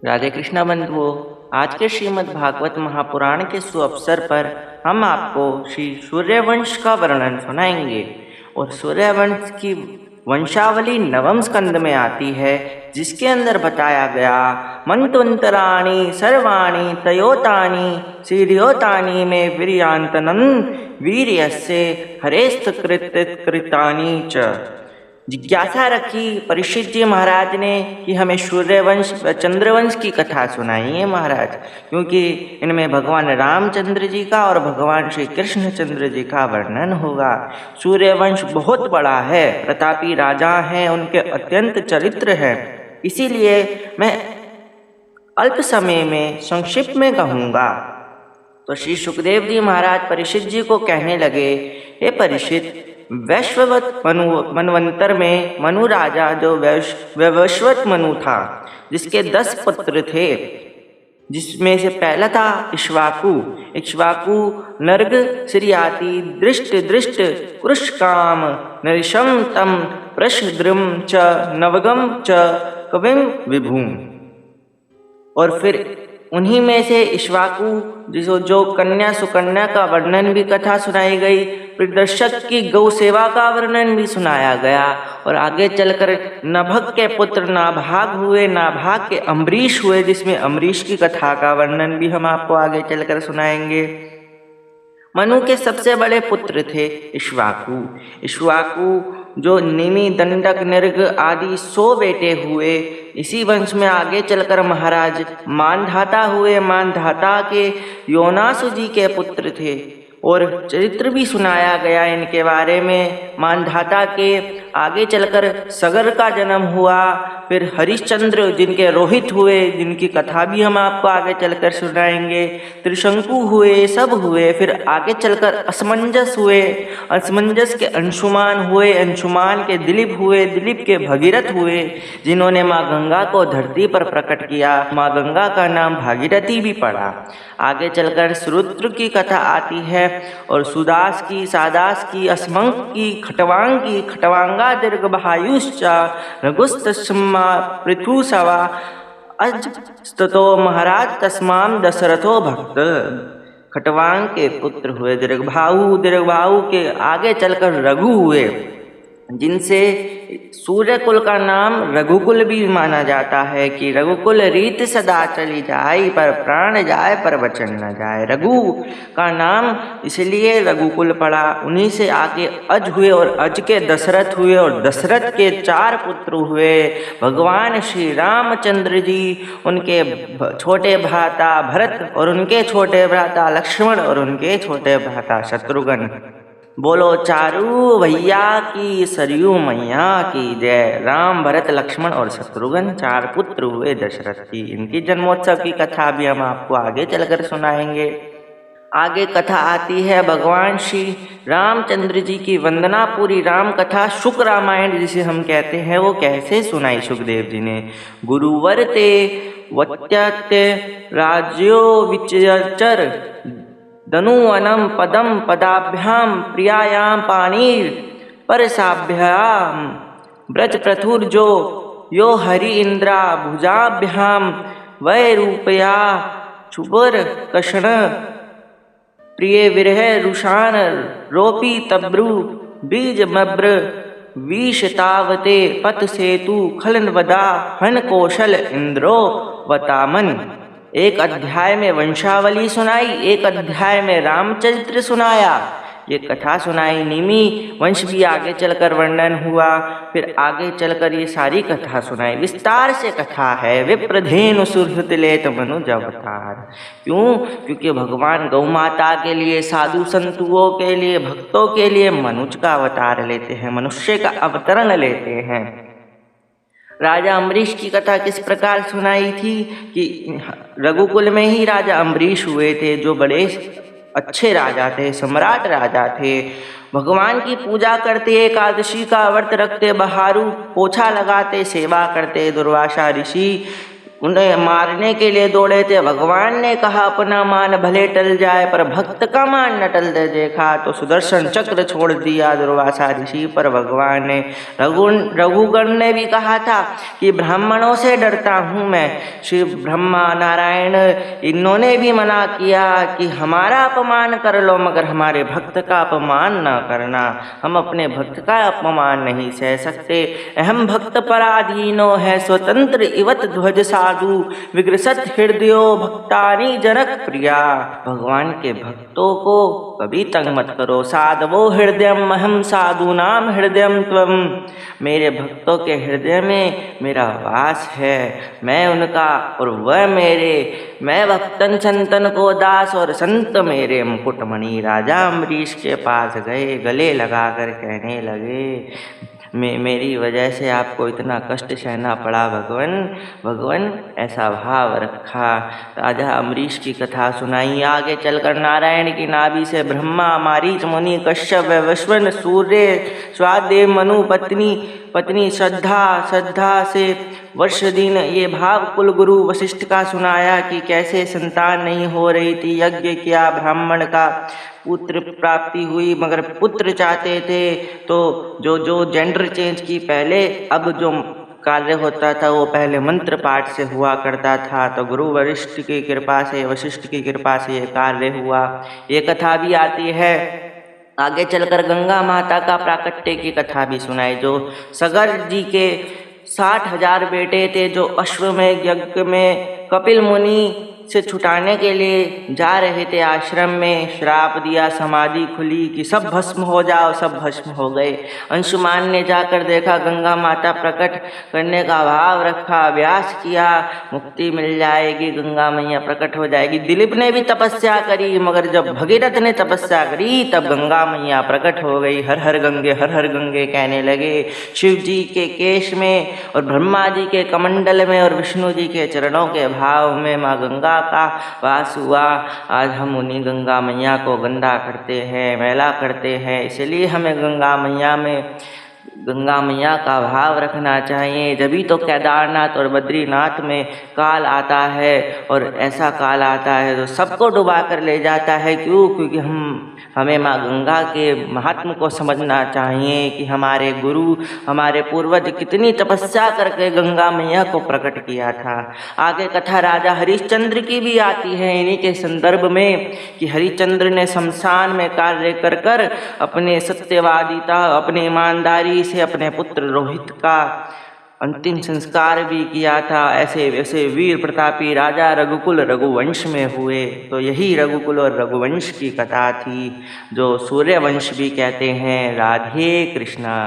राधे कृष्णा बंधुओं, आज के श्रीमद् भागवत महापुराण के सुअवसर पर हम आपको श्री सूर्यवंश का वर्णन सुनाएंगे। और सूर्यवंश की वंशावली नवम स्कंद में आती है, जिसके अंदर बताया गया मंत्वंतराणि सर्वाणि तयोतानि सीर्योतानि में वीर्यांतनं वीर्यस्य हरेस्तकृतानि च। जिज्ञासा रखी परीक्षित जी महाराज ने कि हमें सूर्यवंश व चंद्रवंश की कथा सुनाइए महाराज, क्योंकि इनमें भगवान रामचंद्र जी का और भगवान श्री कृष्णचंद्र जी का वर्णन होगा। सूर्यवंश बहुत बड़ा है, प्रतापी राजा हैं, उनके अत्यंत चरित्र है। इसीलिए मैं अल्प समय में संक्षिप्त में कहूँगा। तो श्री सुखदेव जी महाराज परीक्षित जी को कहने लगे, हे परीक्षित, वैश्ववत मनवंतर में मनु राजा जो वैवस्वत मनु था, जिसके 10 पुत्र थे, जिसमें से पहला था इक्ष्वाकु। इक्ष्वाकु नर्ग श्रियाति दृष्ट दृष्ट कृष्काम नरिशम तम प्रशद्रम च नवगम च कविम विभूम। और फिर उन्हीं में से इक्ष्वाकु जो कन्या सुकन्या का वर्णन भी कथा सुनाई गई, प्रदर्शक की गौ सेवा का वर्णन भी सुनाया गया। और आगे चलकर नभग के पुत्र नाभाग हुए, नाभाग के अम्बरीश हुए, जिसमें अम्बरीश की कथा का वर्णन भी हम आपको आगे चलकर सुनाएंगे। मनु के सबसे बड़े पुत्र थे इक्ष्वाकु। इक्ष्वाकु जो निमि दंडक नृग आदि 100 बेटे हुए। इसी वंश में आगे चलकर महाराज मानधाता हुए। मानधाता के योनासु जी के पुत्र थे और चरित्र भी सुनाया गया इनके बारे में। मानधाता के आगे चलकर सगर का जन्म हुआ, फिर हरिश्चंद्र जिनके रोहित हुए, जिनकी कथा भी हम आपको आगे चलकर सुनाएंगे। त्रिशंकु हुए, सब हुए। फिर आगे चलकर असमंजस हुए, असमंजस के अंशुमान हुए, अंशुमान के दिलीप हुए, दिलीप के भगीरथ हुए, जिन्होंने माँ गंगा को धरती पर प्रकट किया। माँ गंगा का नाम भागीरथी भी पड़ा। आगे चलकर सुरुद्र की कथा आती है, और सुदास की, सादास की, असमंक की, खटवांग की, खटवांगा दीर्घभायुश्च रघुस्तस्मा पृथुसवा अजस्ततो महाराज तस्माम दशरथो भक्त। खटवांग के पुत्र हुए दीर्घभाऊ, दीर्घभाऊ के आगे चलकर रघु हुए, जिनसे सूर्यकुल का नाम रघुकुल भी माना जाता है कि रघुकुल रीत सदा चली जाए, पर प्राण जाए पर वचन न जाए। रघु का नाम इसलिए रघुकुल पड़ा। उन्हीं से आगे अज हुए, और अज के दशरथ हुए, और दशरथ के 4 पुत्र हुए। भगवान श्री रामचंद्र जी, उनके छोटे भ्राता भरत, और उनके छोटे भ्राता लक्ष्मण, और उनके छोटे भ्राता शत्रुघ्न। बोलो चारू भैया की, सरयू मैया की जय। राम, भरत, लक्ष्मण और शत्रुघ्न 4 पुत्र हुए दशरथ की। इनकी जन्मोत्सव की कथा भी हम आपको आगे चलकर सुनाएंगे। आगे कथा आती है भगवान श्री रामचंद्र जी की वंदना पूरी राम कथा, शुक रामायण जिसे हम कहते हैं, वो कैसे सुनाई सुखदेव जी ने। गुरुवर ते वत्यत्य राज्यो विचर दनुवनम पदम पदाभ्याम प्रियायाम पाणिर परसाभ्याम ब्रज प्रथुर जो यो हरि इंद्रा भुजाभ्याम वै रूपया चुबर कषण प्रिय विरह रुषान रोपी तब्रु बीज मब्र विशतावते पथ सेतु खलन वदा हन कौशल इंद्रो वतामन। एक अध्याय में वंशावली सुनाई, एक अध्याय में रामचरित्र सुनाया, ये कथा सुनाई। निमि वंश भी आगे चलकर वर्णन हुआ, फिर आगे चलकर ये सारी कथा सुनाई। विस्तार से कथा है। विप्रधेनु सुहृद लेत मनुज अवतार। क्यों? क्योंकि भगवान गौ माता के लिए, साधु संतुओं के लिए, भक्तों के लिए मनुज का अवतार लेते हैं, मनुष्य का अवतरण लेते हैं। राजा अम्बरीश की कथा किस प्रकार सुनाई थी कि रघुकुल में ही राजा अम्बरीश हुए थे, जो बड़े अच्छे राजा थे, सम्राट राजा थे। भगवान की पूजा करते, एकादशी का व्रत रखते, बहारू पोछा लगाते, सेवा करते। दुर्वासा ऋषि उन्हें मारने के लिए दौड़े थे। भगवान ने कहा अपना मान भले टल जाए पर भक्त का मान न टल दे। देखा तो सुदर्शन चक्र छोड़ दिया दुर्वासा ऋषि पर भगवान ने। रघुगण ने भी कहा था कि ब्राह्मणों से डरता हूँ मैं। श्री ब्रह्मा नारायण इन्होंने भी मना किया कि हमारा अपमान कर लो मगर हमारे भक्त का अपमान न करना। हम अपने भक्त का अपमान नहीं सह सकते। अहम भक्त पराधीनो है स्वतंत्र इवत ध्वज साधु विग्रसत हृदयो भक्तानि जनक प्रिया। भगवान के भक्तों को कभी तंग मत करो। साधवो हृदयम अहम साधु नाम हृदयम त्वम। मेरे भक्तों के हृदय में मेरा वास है, मैं उनका और वह मेरे। मैं भक्तन संतन को दास और संत मेरे मुकुटमणि। राजा अम्बरीश के पास गए, गले लगाकर कहने लगे मेरी वजह से आपको इतना कष्ट सहना पड़ा भगवान ऐसा भाव रखा। राजा अम्बरीश की कथा सुनाई। आगे चलकर नारायण की नाभि से ब्रह्मा मारीच मुनि कश्यप वैवस्वत सूर्य स्वादेव मनु पत्नी श्रद्धा से वर्ष दिन ये भाव कुल गुरु वशिष्ठ का सुनाया कि कैसे संतान नहीं हो रही थी। यज्ञ किया, ब्राह्मण का पुत्र प्राप्ति हुई मगर पुत्र चाहते थे तो जो जेंडर चेंज की पहले अब जो कार्य होता था वो पहले मंत्र पाठ से हुआ करता था। तो गुरु वशिष्ठ की कृपा से वशिष्ठ की कृपा से ये कार्य हुआ। ये कथा भी आती है। आगे चलकर गंगा माता का प्राकट्य की कथा भी सुनाई। जो सगर जी के 60,000 बेटे थे जो अश्वमेध यज्ञ में कपिल मुनि से छुटाने के लिए जा रहे थे आश्रम में, श्राप दिया, समाधि खुली कि सब भस्म हो जाओ, सब भस्म हो गए। अंशुमान ने जाकर देखा, गंगा माता प्रकट करने का भाव रखा, अभ्यास किया, मुक्ति मिल जाएगी, गंगा मैया प्रकट हो जाएगी। दिलीप ने भी तपस्या करी मगर जब भगीरथ ने तपस्या करी तब गंगा मैया प्रकट हो गई। हर हर गंगे कहने लगे। शिव जी के केश में और ब्रह्मा जी के कमंडल में और विष्णु जी के चरणों के भाव में माँ गंगा का वास हुआ। आज हम उन्हीं गंगा मैया को गंदा करते हैं, मैला करते हैं। इसलिए हमें गंगा मैया का भाव रखना चाहिए। जभी तो केदारनाथ और बद्रीनाथ में काल आता है और ऐसा काल आता है तो सबको डुबा कर ले जाता है। क्यों? क्योंकि हमें माँ गंगा के महात्म को समझना चाहिए कि हमारे गुरु हमारे पूर्वज कितनी तपस्या करके गंगा मैया को प्रकट किया था। आगे कथा राजा हरिश्चंद्र की भी आती है इन्हीं के संदर्भ में कि हरिश्चंद्र ने शमशान में कार्य कर कर अपने सत्यवादिता अपनी ईमानदारी से अपने पुत्र रोहित का अंतिम संस्कार भी किया था। ऐसे वैसे वीर प्रतापी राजा रघुकुल रघुवंश में हुए। तो यही रघुकुल और रघुवंश की कथा थी जो सूर्यवंश भी कहते हैं। राधे कृष्णा।